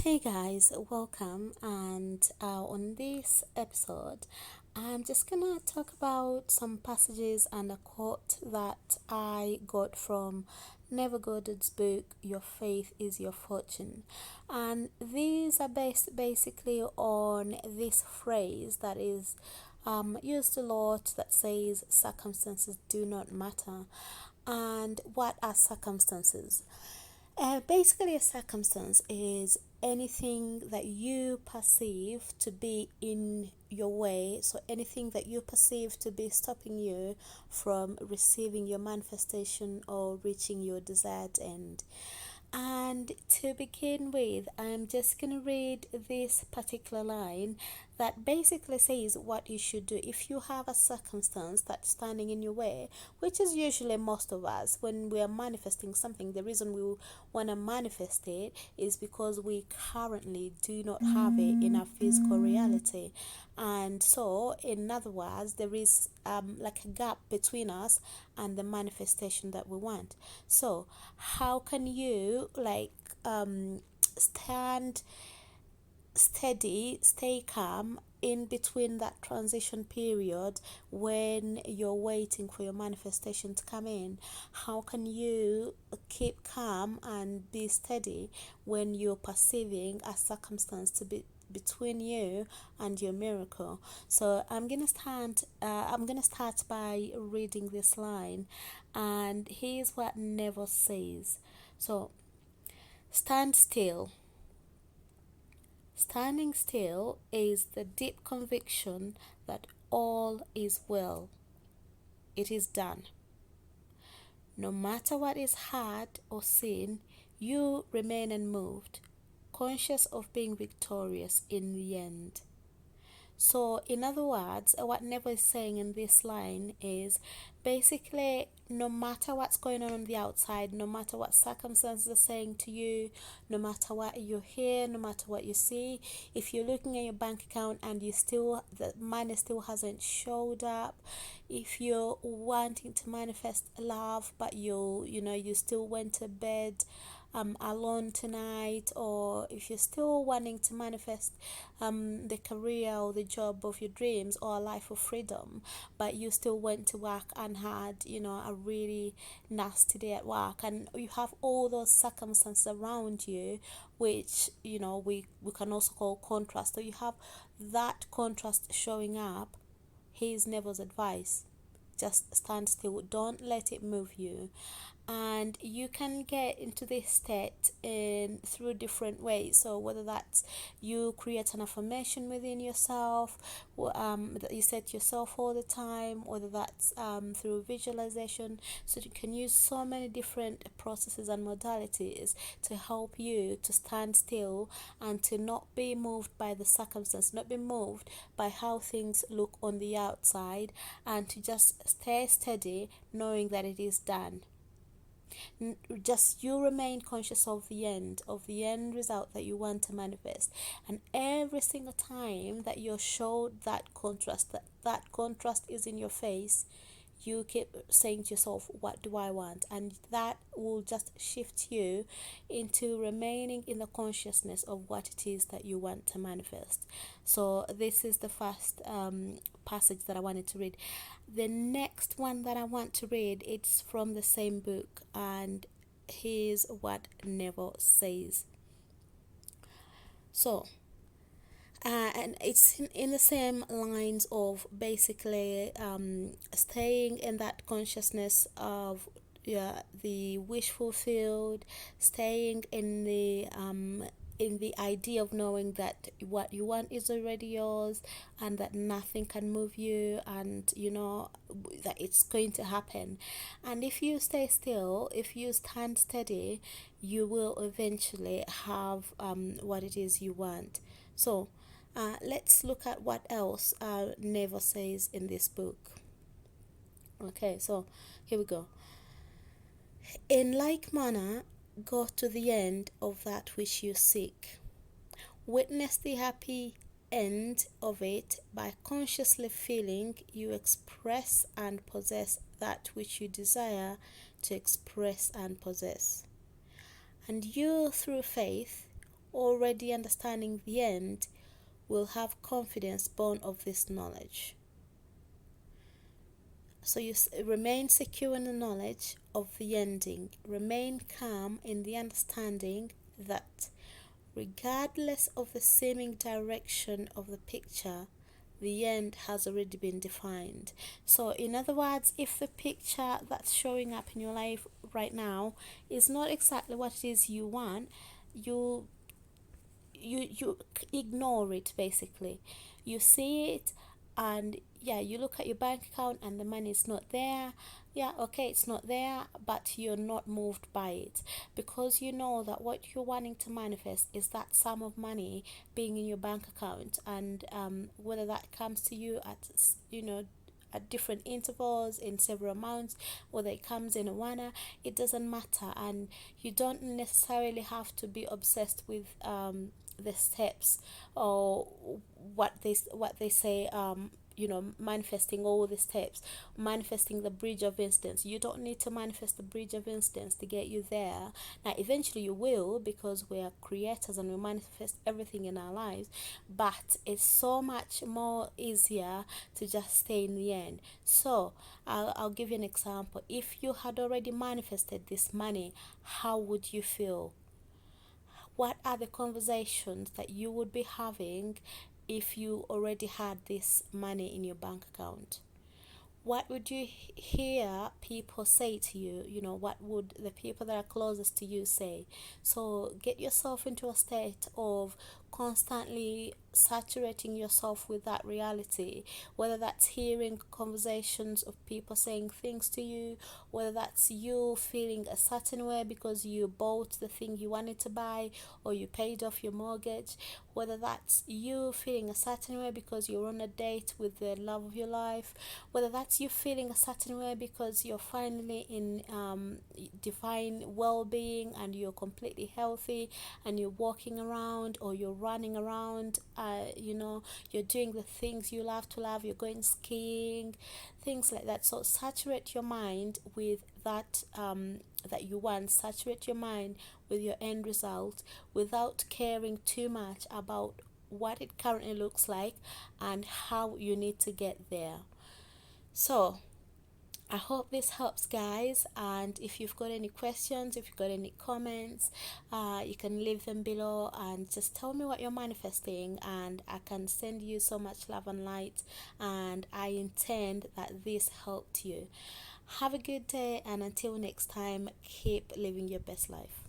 Hey guys, welcome. And on this episode, I'm just gonna talk about some passages and a quote that I got from Neville Goddard's book, Your Faith is Your Fortune. And these are based basically on this phrase that is used a lot that says circumstances do not matter. And what are circumstances? Basically, a circumstance is anything that you perceive to be in your way. So, anything that you perceive to be stopping you from receiving your manifestation or reaching your desired end. And to begin with, I'm just going to read this particular line that basically says what you should do if you have a circumstance that's standing in your way, which is usually most of us when we are manifesting something. The reason we want to manifest it is because we currently do not have it in our physical reality. And so, in other words, there is like a gap between us and the manifestation that we want. So, how can you stand steady, stay calm in between that transition period when you're waiting for your manifestation to come in? How can you keep calm and be steady when you're perceiving a circumstance to be between you and your miracle? So I'm gonna start by reading this line, and here's what Neville says. So, stand still. Standing still is the deep conviction that all is well. It is done. No matter what is hard or seen, you remain unmoved, conscious of being victorious in the end. So, in other words, what Neville is saying in this line is basically no matter what's going on the outside, no matter what circumstances are saying to you, no matter what you hear, no matter what you see, if you're looking at your bank account and the money still hasn't showed up, if you're wanting to manifest love but you still went to bed alone tonight, or if you're still wanting to manifest the career or the job of your dreams or a life of freedom, but you still went to work and had a really nasty day at work, and you have all those circumstances around you, which we can also call contrast. So you have that contrast showing up. Here's Neville's advice: just stand still, don't let it move you. And you can get into this state in through different ways. So whether that's you create an affirmation within yourself, that you set yourself all the time, whether that's through visualization. So you can use so many different processes and modalities to help you to stand still and to not be moved by the circumstance, not be moved by how things look on the outside, and to just stay steady knowing that it is done. Just you remain conscious of the end result that you want to manifest, and every single time that you're showed that contrast is in your face, you keep saying to yourself, what do I want? And that will just shift you into remaining in the consciousness of what it is that you want to manifest. So this is the first passage that I wanted to read. The next one that I want to read, it's from the same book, and here's what Neville says. So and it's in the same lines of basically staying in that consciousness of the wish fulfilled, staying in the idea of knowing that what you want is already yours, and that nothing can move you, and that it's going to happen. And if you stay still, if you stand steady, you will eventually have what it is you want. So let's look at what else Neva says in this book. Okay, so here we go. In like manner, go to the end of that which you seek. Witness the happy end of it by consciously feeling you express and possess that which you desire to express and possess. And you, through faith, already understanding the end will have confidence born of this knowledge. So you remain secure in the knowledge of the ending. Remain calm in the understanding that regardless of the seeming direction of the picture, the end has already been defined. So in other words, if the picture that's showing up in your life right now is not exactly what it is you want, you you ignore it. Basically, you see it, and yeah, you look at your bank account and the money is not there. Yeah, okay, it's not there, but you're not moved by it, because you know that what you're wanting to manifest is that sum of money being in your bank account. And whether that comes to you at, at different intervals in several months, whether it comes in a one, it doesn't matter. And you don't necessarily have to be obsessed with the steps, or what they say, manifesting all the steps, manifesting the bridge of instance. You don't need to manifest the bridge of instance to get you there. Now eventually you will, because we are creators and we manifest everything in our lives, but it's so much more easier to just stay in the end. So I'll give you an example. If you had already manifested this money, how would you feel? What are the conversations that you would be having if you already had this money in your bank account? What would you hear people say to you? What would the people that are closest to you say? So get yourself into a state of constantly saturating yourself with that reality, whether that's hearing conversations of people saying things to you, whether that's you feeling a certain way because you bought the thing you wanted to buy, or you paid off your mortgage, whether that's you feeling a certain way because you're on a date with the love of your life, whether that's you feeling a certain way because you're finally in divine well-being and you're completely healthy and you're walking around or you're running around, you're doing the things you love to love, you're going skiing, things like that. So saturate your mind with that that you want. Saturate your mind with your end result without caring too much about what it currently looks like and how you need to get there. So I hope this helps, guys. And if you've got any questions, if you've got any comments, you can leave them below and just tell me what you're manifesting, and I can send you so much love and light. And I intend that this helped you. Have a good day, and until next time, keep living your best life.